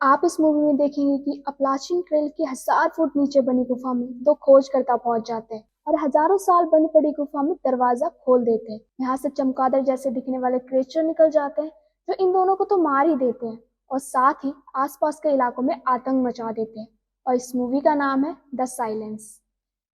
आप इस मूवी में देखेंगे कि अपलाचिन ट्रेल की 1000 फुट नीचे बनी गुफा में दो खोजकर्ता पहुंच जाते हैं और हजारों साल बंद पड़ी गुफा में दरवाजा खोल देते हैं। यहाँ से चमगादड़ जैसे दिखने वाले क्रिएचर निकल जाते हैं जो इन दोनों को तो मार ही देते हैं और साथ ही आसपास के इलाकों में आतंक मचा देते हैं। और इस मूवी का नाम है द साइलेंस।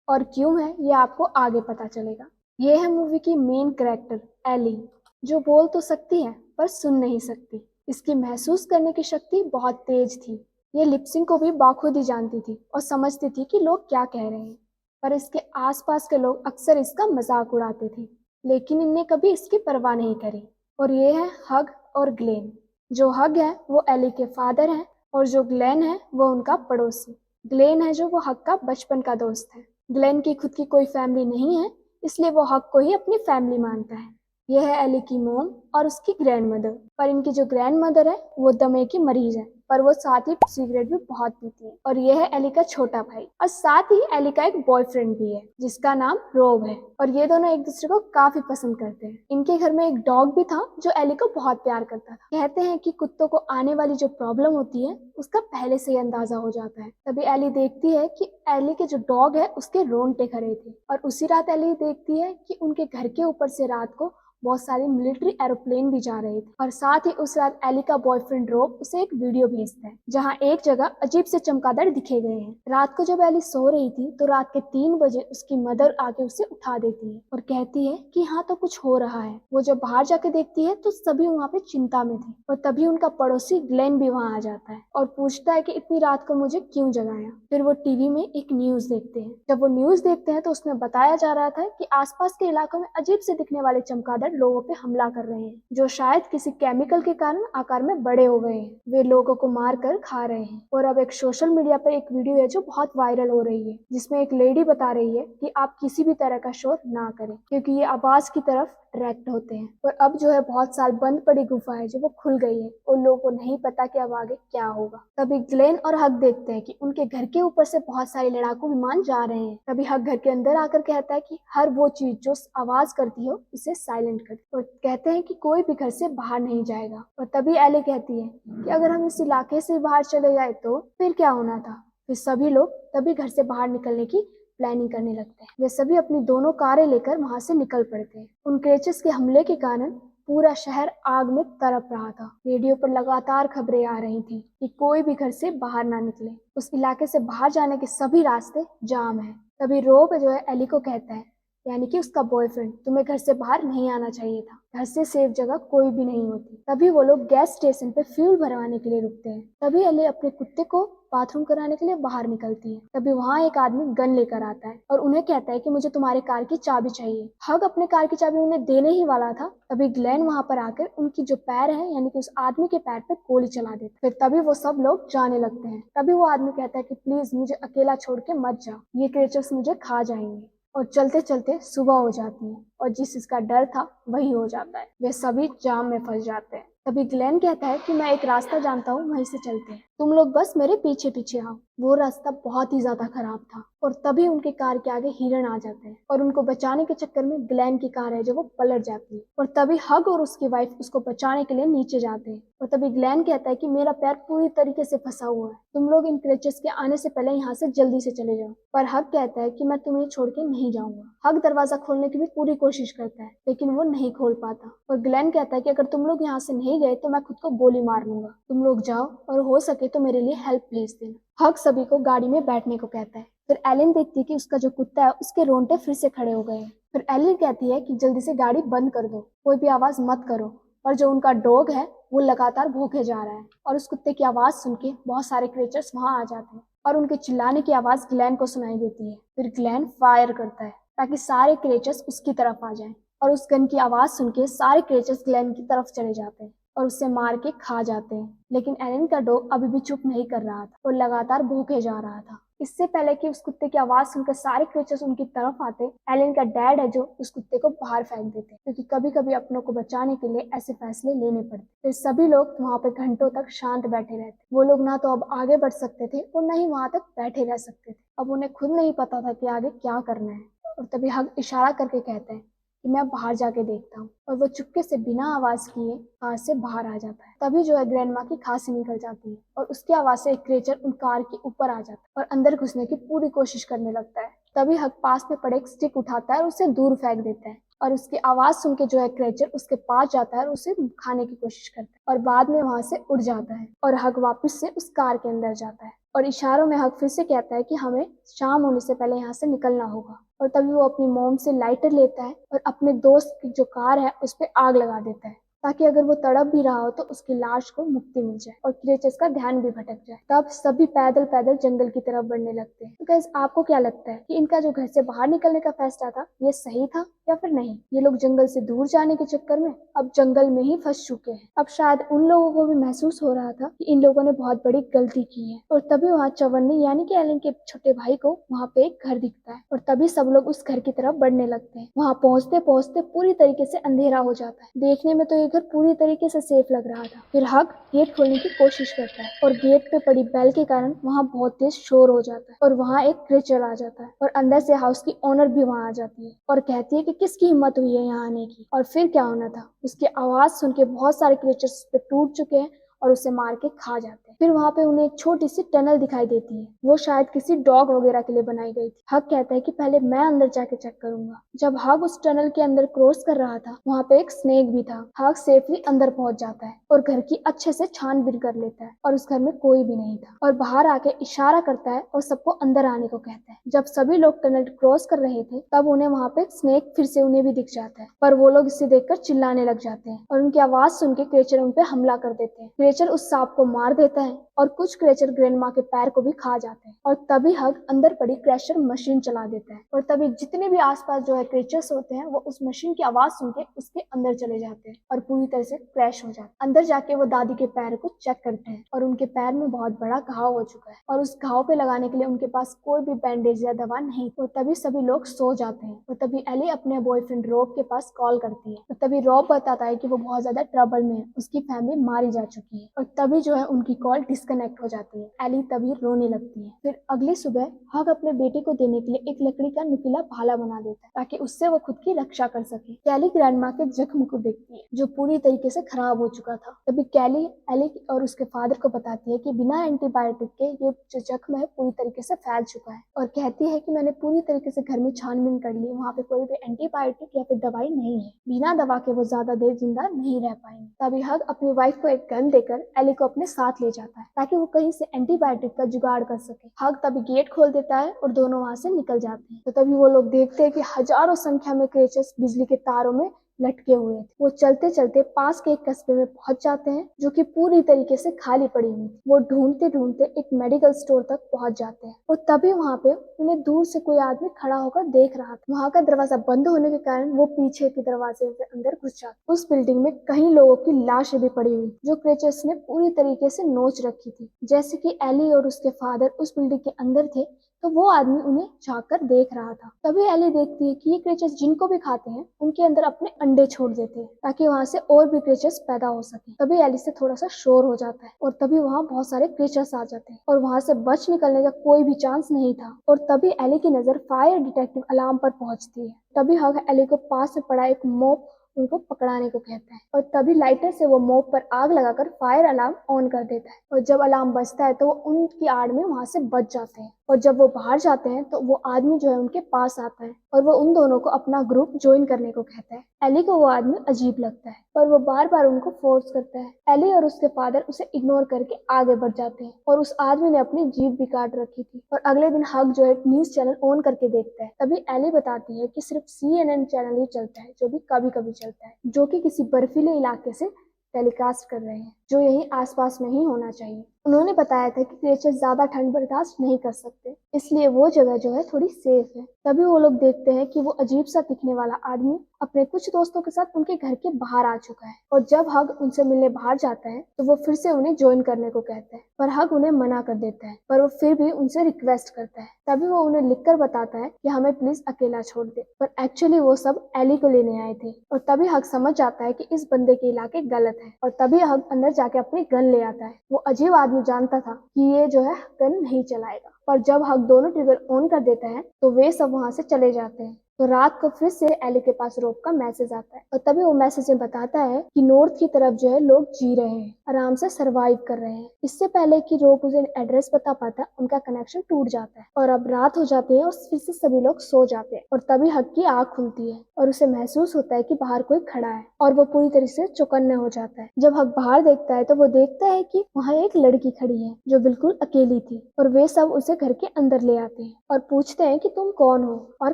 और क्यों है ये आपको आगे पता चलेगा। ये है मूवी की मेन कैरेक्टर एली, जो बोल तो सकती है पर सुन नहीं सकती। इसकी महसूस करने की शक्ति बहुत तेज थी। ये लिपसिंग को भी बाखुदी जानती थी और समझती थी कि लोग क्या कह रहे हैं। पर इसके आसपास के लोग अक्सर इसका मजाक उड़ाते थे, लेकिन इनने कभी इसकी परवाह नहीं करी। और ये है हग और ग्लेन। जो हग है वो एली के फादर हैं और जो ग्लेन है वो उनका पड़ोसी। ग्लेन है जो वो हग का बचपन का दोस्त है। ग्लेन की खुद की कोई फैमिली नहीं है, इसलिए वो हग को ही अपनी फैमिली मानता है। यह है एली की मोम और उसकी ग्रैंड मदर। पर इनकी जो ग्रैंड मदर है वो दमे की मरीज है, पर वो साथ ही सिगरेट भी बहुत पीती है। और यह है एली का छोटा भाई और साथ ही एली का एक बॉयफ्रेंड भी है जिसका नाम रोब है। और ये दोनों एक दूसरे को काफी पसंद करते हैं। इनके घर में एक डॉग भी था जो एली को बहुत प्यार करता था। कहते हैं कि कुत्तों को आने वाली जो प्रॉब्लम होती है उसका पहले से ही अंदाजा हो जाता है। तभी एली देखती है कि एली के जो डॉग है उसके रोंगटे खड़े थे। और उसी रात एली देखती है कि उनके घर के ऊपर से रात को बहुत सारे मिलिट्री एरोप्लेन भी जा रहे थे। और साथ ही उस रात एली का बॉयफ्रेंड रोब उसे एक वीडियो भेजता है जहां एक जगह अजीब से चमगादड़ दिखे गए हैं। रात को जब एली सो रही थी तो रात के 3 बजे उसकी मदर आके उसे उठा देती है और कहती है कि हाँ तो कुछ हो रहा है। वो जब बाहर जाके देखती है तो सभी वहाँ पे चिंता में थे। और तभी उनका पड़ोसी ग्लेन भी वहाँ आ जाता है और पूछता है कि इतनी रात को मुझे क्यों जगाया। फिर वो टीवी में एक न्यूज देखते हैं। जब वो न्यूज देखते हैं तो उसमें बताया जा रहा था कि आसपास के इलाकों में अजीब से दिखने वाले चमगादड़ लोगों पे हमला कर रहे हैं, जो शायद किसी केमिकल के कारण आकार में बड़े हो गए हैं। वे लोगों को मार कर खा रहे हैं। और अब एक सोशल मीडिया पर एक वीडियो है जो बहुत वायरल हो रही है, जिसमें एक लेडी बता रही है कि आप किसी भी तरह का शोर ना करें क्योंकि ये आवाज की तरफ अट्रैक्ट होते हैं। और अब जो है बहुत साल बंद पड़ी गुफा है जो वो खुल गई है और लोगों को नहीं पता कि अब आगे क्या होगा। तभी ग्लेन और हक देखते हैं कि उनके घर के ऊपर से बहुत सारे लड़ाकू विमान जा रहे हैं। तभी हक घर के अंदर आकर कहता है कि हर वो चीज जो आवाज करती हो उसे साइलेंट कर। और कहते हैं कि कोई भी घर से बाहर नहीं जाएगा। और तभी एली कहती है कि अगर हम इस इलाके से बाहर चले जाए तो फिर क्या होना था। फिर सभी लोग तभी घर से बाहर निकलने की प्लानिंग करने लगते हैं। वे सभी अपनी दोनों कारें लेकर वहां से निकल पड़ते हैं। उन क्रेचर्स के हमले के कारण पूरा शहर आग में तड़प रहा था। रेडियो पर लगातार खबरें आ रही थी कि कोई भी घर से बाहर ना निकले। उस इलाके से बाहर जाने के सभी रास्ते जाम हैं। तभी रोब जो है एली को कहता है, यानी कि उसका बॉयफ्रेंड, तुम्हें घर से बाहर नहीं आना चाहिए था। घर से सेफ जगह कोई भी नहीं होती। तभी वो लोग गैस स्टेशन पे फ्यूल भरवाने के लिए रुकते हैं। तभी एली अपने कुत्ते को बाथरूम कराने के लिए बाहर निकलती है। तभी वहाँ एक आदमी गन लेकर आता है और उन्हें कहता है कि मुझे तुम्हारे कार की चाबी चाहिए। हग अपने कार की चाबी उन्हें देने ही वाला था, तभी ग्लेन वहाँ पर आकर उनकी जो पैर है यानी कि उस आदमी के पैर पे गोली चला देता है। फिर तभी वो सब लोग जाने लगते हैं। तभी वो आदमी कहता है कि प्लीज मुझे अकेला छोड़ के मत जाओ, ये क्रिएचर्स मुझे खा जाएंगे। और चलते चलते सुबह हो जाती है और जिस चीज का डर था वही हो जाता है। वे सभी जाम में फंस जाते हैं। तभी ग्लेन कहता है कि मैं एक रास्ता जानता हूँ, वहीं से चलते हैं, तुम लोग बस मेरे पीछे पीछे आओ। वो रास्ता बहुत ही ज्यादा खराब था और तभी उनके कार के आगे हिरण आ जाते हैं और उनको बचाने के चक्कर में ग्लेन की कार है जो वो पलट जाती है। और तभी हग और उसकी वाइफ उसको बचाने के लिए नीचे जाते हैं। और तभी ग्लेन कहता है कि मेरा पैर पूरी तरीके से फंसा हुआ है, तुम लोग इन क्रेचर्स के आने से पहले यहाँ से जल्दी से चले जाओ। पर हग कहता है कि मैं तुम्हें छोड़ के नहीं जाऊंगा। हग दरवाजा खोलने की भी पूरी कोशिश करता है लेकिन वो नहीं खोल पाता। और ग्लेन कहता है कि अगर तुम लोग यहाँ से नहीं गए तो मैं खुद को गोली मार लूंगा, तुम लोग जाओ और हो सके तो मेरे लिए हेल्प भेज देना। हग सभी को गाड़ी में बैठने को कहता है। फिर एलिन देखती है कि उसका जो कुत्ता है उसके रोंगटे फिर से खड़े हो गए हैं। फिर एलिन कहती है कि जल्दी से गाड़ी बंद कर दो, कोई भी आवाज मत करो। और जो उनका डॉग है वो लगातार भूखे जा रहा है और उस कुत्ते की आवाज सुन के बहुत सारे क्रिएचर्स वहां आ जाते हैं और उनके चिल्लाने की आवाज ग्लेन को सुनाई देती है। फिर ग्लेन फायर करता है ताकि सारे क्रिएचर्स उसकी तरफ आ जाएं और उस गन की आवाज सुन के सारे क्रिएचर्स ग्लेन की तरफ चले जाते हैं और उसे मार के खा जाते हैं। लेकिन एलिन का डॉग अभी भी चुप नहीं कर रहा था और लगातार भूखे जा रहा था। इससे पहले कि उस कुत्ते की आवाज सुनकर सारे क्रिएचर्स उनकी तरफ आते, एलिन का डैड है जो उस कुत्ते को बाहर फेंक देते, क्योंकि कभी कभी अपनों को बचाने के लिए ऐसे फैसले लेने पड़ते। फिर सभी लोग वहां पे घंटों तक शांत बैठे रहते। वो लोग ना तो अब आगे बढ़ सकते थे और न ही वहां तक बैठे रह सकते थे। अब उन्हें खुद नहीं पता था कि आगे क्या करना है। और तभी हग इशारा करके कहते हैं कि मैं बाहर जाके देखता हूँ, और वो चुपके से बिना आवाज किए कार से बाहर आ जाता है। तभी जो है ग्रैंड माँ की खांसी निकल जाती है और उसकी आवाज से एक क्रिएचर उन कार के ऊपर आ जाता है और अंदर घुसने की पूरी कोशिश करने लगता है। तभी हक पास में पड़े एक स्टिक उठाता है और उसे दूर फेंक देता है, और उसकी आवाज सुन के जो है क्रिएचर उसके पास जाता है और उसे खाने की कोशिश करता है, और बाद में वहां से उड़ जाता है और हक वापस से उस कार के अंदर जाता है और इशारों में हक फिर से कहता है कि हमें शाम होने से पहले यहाँ से निकलना होगा। और तभी वो अपनी मोम से लाइटर लेता है और अपने दोस्त की जो कार है उस पर आग लगा देता है, ताकि अगर वो तड़प भी रहा हो तो उसकी लाश को मुक्ति मिल जाए और क्रिएचर्स का ध्यान भी भटक जाए। तब सभी पैदल पैदल जंगल की तरफ बढ़ने लगते हैं। तो गाइस, आपको क्या लगता है कि इनका जो घर से बाहर निकलने का फैसला था ये सही था या फिर नहीं? ये लोग जंगल से दूर जाने के चक्कर में अब जंगल में ही फंस चुके हैं। अब शायद उन लोगों को भी महसूस हो रहा था कि इन लोगों ने बहुत बड़ी गलती की है, और तभी वहाँ चवन्नी यानी कि एलन के छोटे भाई को वहाँ पे एक घर दिखता है और तभी सब लोग उस घर की तरफ बढ़ने लगते हैं। वहाँ पहुँचते पहुँचते पूरी तरीके से अंधेरा हो जाता है। देखने में तो ये घर पूरी तरीके से सेफ लग रहा था। फिर हक गेट खोलने की कोशिश करता है और गेट पे पड़ी बेल के कारण वहाँ बहुत तेज शोर हो जाता है और वहाँ एक क्रिएचर आ जाता है और अंदर से हाउस की ओनर भी वहाँ आ जाती है और कहती है कि किसकी हिम्मत हुई है यहाँ आने की। और फिर क्या होना था, उसकी आवाज सुन के बहुत सारे क्रिएचर्स पे टूट चुके हैं और उसे मार के खा जाते हैं। फिर वहाँ पे उन्हें एक छोटी सी टनल दिखाई देती है, वो शायद किसी डॉग वगैरह के लिए बनाई गई थी। हक कहता है कि पहले मैं अंदर जाके चेक करूंगा। जब हक उस टनल के अंदर क्रॉस कर रहा था वहाँ पे एक स्नेक भी था। हक सेफली अंदर पहुंच जाता है और घर की अच्छे से छानबीन कर लेता है और उस घर में कोई भी नहीं था और बाहर आके इशारा करता है और सबको अंदर आने को कहता है। जब सभी लोग टनल क्रॉस कर रहे थे तब उन्हें वहाँ पे स्नेक फिर से उन्हें भी दिख जाता है, पर वो लोग इसे देखकर चिल्लाने लग जाते हैं और उनकी आवाज सुन के क्रिएचर उन पे हमला कर देते हैं। क्रिएचर उस सांप को मार देता है और कुछ क्रिएचर ग्रैंडमा के पैर को भी खा जाते हैं और तभी हक अंदर पड़ी क्रैशर मशीन चला देता है और तभी जितने भी आसपास जो है क्रिएचर्स होते हैं वो उस मशीन की आवाज सुन के उसके अंदर चले जाते हैं और पूरी तरह से क्रैश हो जाते हैं। अंदर जाके वो दादी के पैर को चेक करते हैं और उनके पैर में बहुत बड़ा घाव हो चुका है और उस घाव पे लगाने के लिए उनके पास कोई भी बैंडेज या दवा नहीं। और तभी सभी लोग सो जाते हैं और तभी एली अपने बॉयफ्रेंड रॉब के पास कॉल करती है और तभी रॉब बताता है कि वो बहुत ज्यादा ट्रबल में है, उसकी फैमिली मारी जा चुकी है और तभी जो है उनकी कॉल डिस्कनेक्ट हो जाती है। एली तभी रोने लगती है। फिर अगली सुबह हक अपने बेटे को देने के लिए एक लकड़ी का नुकीला भाला बना देता है ताकि उससे वो खुद की रक्षा कर सके। कैली ग्रैंडमा के जख्म को देखती है जो पूरी तरीके से खराब हो चुका था। तभी कैली एली और उसके फादर को बताती है कि बिना एंटीबायोटिक के ये जो जख्म है पूरी तरीके से फैल चुका है और कहती है कि मैंने पूरी तरीके से घर में छानबीन कर ली, वहाँ पे कोई भी एंटीबायोटिक या फिर दवाई नहीं है, बिना दवा के वो ज्यादा देर जिंदा नहीं रह पाएंगे। तभी हक अपनी वाइफ को एक गन देकर एली को अपने साथ ले जाता है ताकि वो कहीं से एंटीबायोटिक का जुगाड़ कर सके। हक तभी गेट खोल देता है और दोनों वहां से निकल जाते हैं। तो तभी वो लोग देखते हैं कि हजारों संख्या में क्रिएचर्स बिजली के तारों में लटके हुए थे। वो चलते चलते पास के एक कस्बे में पहुंच जाते हैं जो कि पूरी तरीके से खाली पड़ी हुई। वो ढूंढते ढूंढते एक मेडिकल स्टोर तक पहुंच जाते हैं और तभी वहां पे उन्हें दूर से कोई आदमी खड़ा होकर देख रहा था। वहां का दरवाजा बंद होने के कारण वो पीछे के दरवाजे से अंदर घुस जाते। उस बिल्डिंग में कई लोगों की लाशें भी पड़ी हुई जो क्रिएचर्स ने पूरी तरीके से नोच रखी थी। जैसे कि एली और उसके फादर उस बिल्डिंग के अंदर थे तो वो आदमी उन्हें झांककर देख रहा था। तभी एली देखती है कि ये क्रिएचर्स जिनको भी खाते हैं उनके अंदर अपने अंडे छोड़ देते हैं ताकि वहां से और भी क्रिएचर्स पैदा हो सके। तभी एली से थोड़ा सा शोर हो जाता है और तभी वहां बहुत सारे क्रिएचर्स आ जाते हैं और वहां से बच निकलने का कोई भी चांस नहीं था। और तभी एली की नजर फायर डिटेक्टिव अलार्म पर पहुंचती है। तभी हक एली को पास में पड़ा एक मोप उनको पकड़ाने को कहता है और तभी लाइटर से वो मोप पर आग लगाकर फायर अलार्म ऑन कर देता है और जब अलार्म बजता है तो वो उनकी आड़ में वहां से बच जाते हैं। और जब वो बाहर जाते हैं तो वो आदमी जो है उनके पास आता है और वो उन दोनों को अपना ग्रुप ज्वाइन करने को कहता है। एली को वो आदमी अजीब लगता है पर वो बार बार उनको फोर्स करता है। एली और उसके फादर उसे इग्नोर करके आगे बढ़ जाते हैं और उस आदमी ने अपनी जीभ भी काट रखी थी। और अगले दिन हक जो है न्यूज चैनल ऑन करके देखता है। तभी एली बताती है कि सिर्फ CNN चैनल ही चलता है जो भी कभी कभी चलता है, जो कि किसी बर्फीले इलाके से टेलीकास्ट कर रहे हैं जो यहीं आसपास में ही होना चाहिए। उन्होंने बताया था कि क्रिएचर ज्यादा ठंड बर्दाश्त नहीं कर सकते इसलिए वो जगह जो है थोड़ी सेफ है। तभी वो लोग देखते हैं कि वो अजीब सा दिखने वाला आदमी अपने कुछ दोस्तों के साथ उनके घर के बाहर आ चुका है और जब हग उनसे मिलने बाहर जाता है तो वो फिर से उन्हें ज्वाइन करने को कहता है पर हग उन्हें मना कर देता है पर वो फिर भी उनसे रिक्वेस्ट करता है। तभी वो उन्हें लिखकर बताता है कि हमें प्लीज अकेला छोड़ दे, पर एक्चुअली वो सब एली को लेने आए थे। और तभी हग समझ जाता है कि इस बंदे के इलाके गलत है और तभी हग अंदर जाके अपनी गन ले आता है। वो अजीब आदमी जानता था कि ये जो है गन नहीं चलाएगा पर जब हग दोनों ट्रिगर ऑन कर देता है तो वे सब वहां से चले जाते हैं। तो रात को फिर से एली के पास रोब का मैसेज आता है और तभी वो मैसेज में बताता है कि नॉर्थ की तरफ जो है लोग जी रहे हैं, आराम से सरवाइव कर रहे हैं। इससे पहले कि रोब उसे एड्रेस बता पाता, उनका कनेक्शन टूट जाता है और अब रात हो जाती है और फिर से सभी लोग सो जाते हैं। और तभी हक की आंख खुलती है और उसे महसूस होता है कि बाहर कोई खड़ा है और वो पूरी तरह से चौकन्ना हो जाता है। जब हक बाहर देखता है तो वो देखता है कि वहाँ एक लड़की खड़ी है जो बिल्कुल अकेली थी और वे सब उसे घर के अंदर ले आते हैं और पूछते हैं कि तुम कौन हो और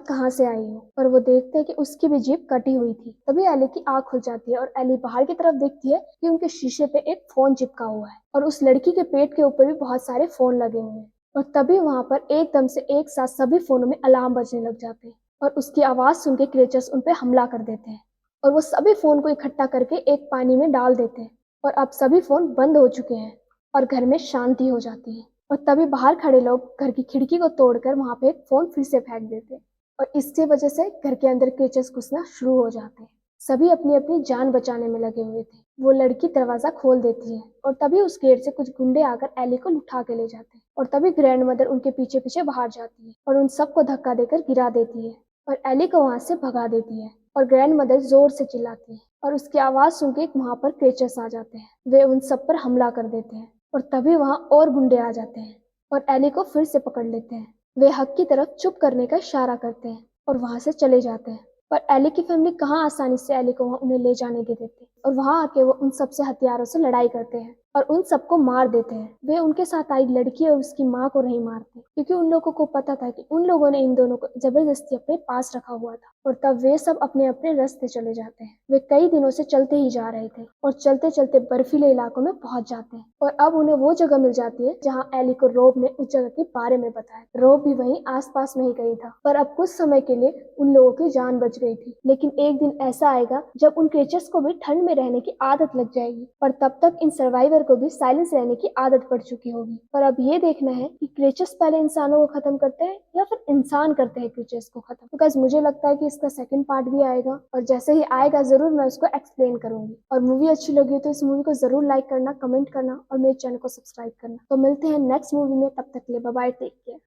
कहाँ से आई हो। और वो देखते हैं कि उसकी भी जीभ कटी हुई थी। तभी एली की आंख खुल जाती है और एली बाहर की तरफ देखती है कि उनके शीशे पे एक फोन चिपका हुआ है और उस लड़की के पेट के ऊपर भी बहुत सारे फोन लगे हुए हैं। और तभी वहां पर एकदम से एक साथ सभी फोनों में अलार्म बजने लग जाते हैं और उसकी आवाज सुन के क्रिएचर्स उन पे हमला कर देते हैं और वो सभी फोन को इकट्ठा करके एक पानी में डाल देते हैं और अब सभी फोन बंद हो चुके हैं और घर में शांति हो जाती है। और तभी बाहर खड़े लोग घर की खिड़की को तोड़कर वहां पे एक फोन फिर से फेंक देते हैं और इसकी वजह से घर के अंदर क्रिएचर्स घुसना शुरू हो जाते हैं। सभी अपनी अपनी जान बचाने में लगे हुए थे। वो लड़की दरवाजा खोल देती है और तभी उस गेट से कुछ गुंडे आकर एली को उठा के ले जाते हैं और तभी ग्रैंड मदर उनके पीछे पीछे बाहर जाती है और उन सबको धक्का देकर गिरा देती है और एली को वहां से भगा देती है। और ग्रैंड मदर जोर से चिल्लाती है और उसकी आवाज सुन के वहां पर क्रिएचर्स आ जाते हैं। वे उन सब पर हमला कर देते हैं और तभी वहां और गुंडे आ जाते हैं और एली को फिर से पकड़ लेते हैं। वे हक की तरफ चुप करने का इशारा करते हैं और वहां से चले जाते हैं। पर एली की फैमिली कहाँ आसानी से एली को वहां उन्हें ले जाने दे देते और वहां आके वो उन सबसे हथियारों से लड़ाई करते हैं और उन सबको मार देते हैं। वे उनके साथ आई लड़की और उसकी माँ को नहीं मारते क्योंकि उन लोगों को पता था कि उन लोगों ने इन दोनों को जबरदस्ती अपने पास रखा हुआ था। और तब वे सब अपने अपने रास्ते चले जाते हैं। वे कई दिनों से चलते ही जा रहे थे और चलते चलते बर्फीले इलाकों में पहुंच जाते हैं और अब उन्हें वो जगह मिल जाती है जहाँ एली को रोब ने उस जगह के बारे में बताया। रोब भी वहीं आसपास में ही गई था पर अब कुछ समय के लिए उन लोगों की जान बच गई थी। लेकिन एक दिन ऐसा आएगा जब उन क्रिएचर्स को भी ठंड में रहने की आदत लग जाएगी पर तब तक इन सर्वाइवर को भी साइलेंस रहने की आदत पड़ चुकी होगी। पर अब ये देखना है कि क्रिएचर्स पहले इंसानों को खत्म करते हैं या फिर इंसान करते हैं क्रिएचर्स को खत्म। बिकॉज मुझे लगता है कि इसका सेकंड पार्ट भी आएगा और जैसे ही आएगा जरूर मैं उसको एक्सप्लेन करूंगी। और मूवी अच्छी लगी हो तो इस मूवी को जरूर लाइक करना, कमेंट करना और मेरे चैनल को सब्सक्राइब करना। तो मिलते हैं नेक्स्ट मूवी में, तब तक के लिए बाय बाय, टेक केयर।